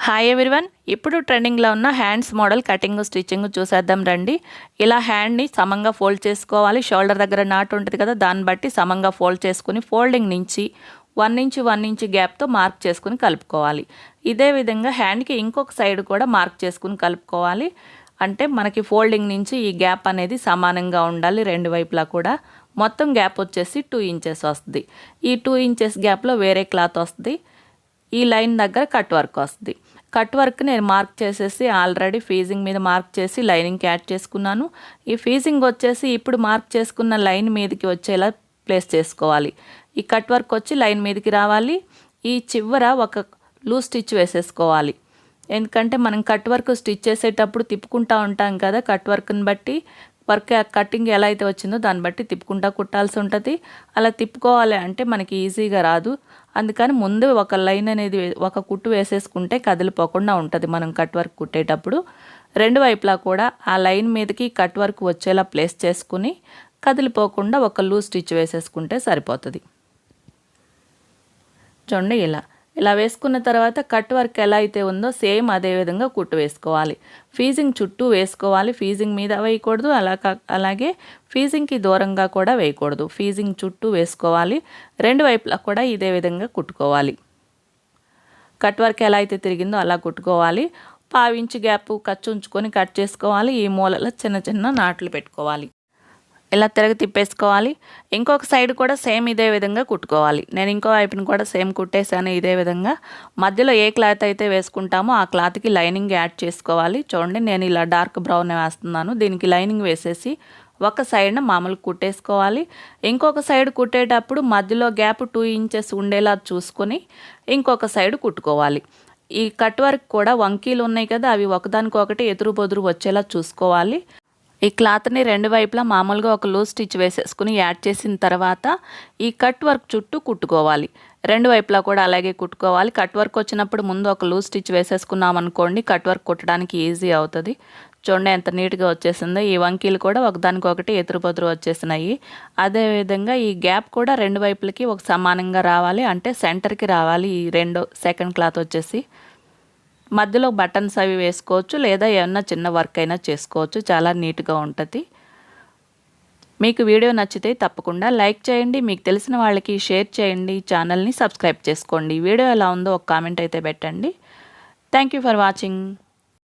Hi everyone, ఇప్పుడు ట్రెండింగ్లో ఉన్న హ్యాండ్స్ మోడల్ కటింగ్ స్టిచ్చింగ్ చూసేద్దాం రండి. ఇలా హ్యాండ్ని సమంగా ఫోల్డ్ చేసుకోవాలి. షోల్డర్ దగ్గర నాటు ఉంటుంది కదా, దాన్ని బట్టి సమంగా ఫోల్డ్ చేసుకుని ఫోల్డింగ్ నుంచి 1 ఇంచ్ గ్యాప్తో మార్క్ చేసుకుని కలుపుకోవాలి. ఇదే విధంగా హ్యాండ్కి ఇంకొక సైడ్ కూడా మార్క్ చేసుకుని కలుపుకోవాలి. అంటే మనకి ఫోల్డింగ్ నుంచి ఈ గ్యాప్ అనేది సమానంగా ఉండాలి రెండు వైపులా కూడా. మొత్తం గ్యాప్ వచ్చేసి 2 ఇంచెస్ వస్తుంది. ఈ 2 ఇంచెస్ గ్యాప్లో వేరే క్లాత్ వస్తుంది. ఈ లైన్ దగ్గర కట్ వర్క్ వస్తుంది. కట్ వర్క్ నేను మార్క్ చేసేసి ఆల్రెడీ ఫీజింగ్ మీద మార్క్ చేసి లైనింగ్కి యాడ్ చేసుకున్నాను. ఈ ఫీజింగ్ వచ్చేసి ఇప్పుడు మార్క్ చేసుకున్న లైన్ మీదకి వచ్చేలా ప్లేస్ చేసుకోవాలి. ఈ కట్ వర్క్ వచ్చి లైన్ మీదకి రావాలి. ఈ చివర ఒక లూజ్ స్టిచ్ వేసేసుకోవాలి. ఎందుకంటే మనం కట్ వర్క్ స్టిచ్ చేసేటప్పుడు తిప్పుకుంటూ ఉంటాం కదా, కట్ వర్క్ని బట్టి వర్క్ కటింగ్ ఎలా అయితే వచ్చిందో దాన్ని బట్టి తిప్పుకుంటా కుట్టాల్సి ఉంటుంది. అలా తిప్పుకోవాలి అంటే మనకి ఈజీగా రాదు. అందుకని ముందు ఒక లైన్ అనేది ఒక కుట్టు వేసేసుకుంటే కదిలిపోకుండా ఉంటుంది. మనం కట్ వర్క్ కుట్టేటప్పుడు రెండు వైపులా కూడా ఆ లైన్ మీదకి కట్ వర్క్ వచ్చేలా ప్లేస్ చేసుకుని కదిలిపోకుండా ఒక లూజ్ స్టిచ్ వేసేసుకుంటే సరిపోతుంది. చూడండి, ఇలా వేసుకున్న తర్వాత కట్ వర్క్ ఎలా అయితే ఉందో సేమ్ అదే విధంగా కుట్టు వేసుకోవాలి. ఫీజింగ్ చుట్టూ వేసుకోవాలి. ఫీజింగ్ మీద వేయకూడదు, అలాగే ఫీజింగ్కి దూరంగా కూడా వేయకూడదు. ఫీజింగ్ చుట్టూ వేసుకోవాలి. రెండు వైపులా కూడా ఇదే విధంగా కుట్టుకోవాలి. కట్ వర్క్ ఎలా అయితే తిరిగిందో అలా కుట్టుకోవాలి. 1/2 ఇంచ్ గ్యాప్ ఖర్చు ఉంచుకొని కట్ చేసుకోవాలి. ఈ మూలలో చిన్న చిన్న నాట్లు పెట్టుకోవాలి. ఇలా తిరగ తిప్పేసుకోవాలి. ఇంకొక సైడ్ కూడా సేమ్ ఇదే విధంగా కుట్టుకోవాలి. నేను ఇంకో వైపుని కూడా సేమ్ కుట్టేసాను ఇదే విధంగా. మధ్యలో ఏ క్లాత్ అయితే వేసుకుంటామో ఆ క్లాత్కి లైనింగ్ యాడ్ చేసుకోవాలి. చూడండి, నేను ఇలా డార్క్ బ్రౌన్ వేస్తున్నాను. దీనికి లైనింగ్ వేసేసి ఒక సైడ్న మామూలు కుట్టేసుకోవాలి. ఇంకొక సైడ్ కుట్టేటప్పుడు మధ్యలో గ్యాప్ 2 ఇంచెస్ ఉండేలా చూసుకొని ఇంకొక సైడ్ కుట్టుకోవాలి. ఈ కట్ వర్క్ కూడా వంకీలు ఉన్నాయి కదా, అవి ఒకదానికొకటి ఎదురు బొదురు వచ్చేలా చూసుకోవాలి. ఈ క్లాత్ని రెండు వైపులా మామూలుగా ఒక లూజ్ స్టిచ్ వేసేసుకుని యాడ్ చేసిన తర్వాత ఈ కట్ వర్క్ చుట్టూ కుట్టుకోవాలి. రెండు వైపులా కూడా అలాగే కుట్టుకోవాలి. కట్ వర్క్ వచ్చినప్పుడు ముందు ఒక లూజ్ స్టిచ్ వేసేసుకున్నాం అనుకోండి, కట్ వర్క్ కుట్టడానికి ఈజీ అవుతుంది. చూడండి ఎంత నీట్గా వచ్చేసిందో. ఈ వంకీలు కూడా ఒకదానికొకటి ఎదురు బొదురు వచ్చేసినాయి. అదేవిధంగా ఈ గ్యాప్ కూడా రెండు వైపులకి ఒక సమానంగా రావాలి, అంటే సెంటర్కి రావాలి. ఈ సెకండ్ క్లాత్ వచ్చేసి మధ్యలో బటన్స్ అవి వేసుకోవచ్చు, లేదా ఏమన్నా చిన్న వర్క్ అయినా చేసుకోవచ్చు. చాలా నీట్గా ఉంటుంది. మీకు వీడియో నచ్చితే తప్పకుండా లైక్ చేయండి. మీకు తెలిసిన వాళ్ళకి షేర్ చేయండి. ఛానల్ని సబ్స్క్రైబ్ చేసుకోండి. వీడియో ఎలా ఉందో ఒక కామెంట్ అయితే పెట్టండి. Thank you for watching.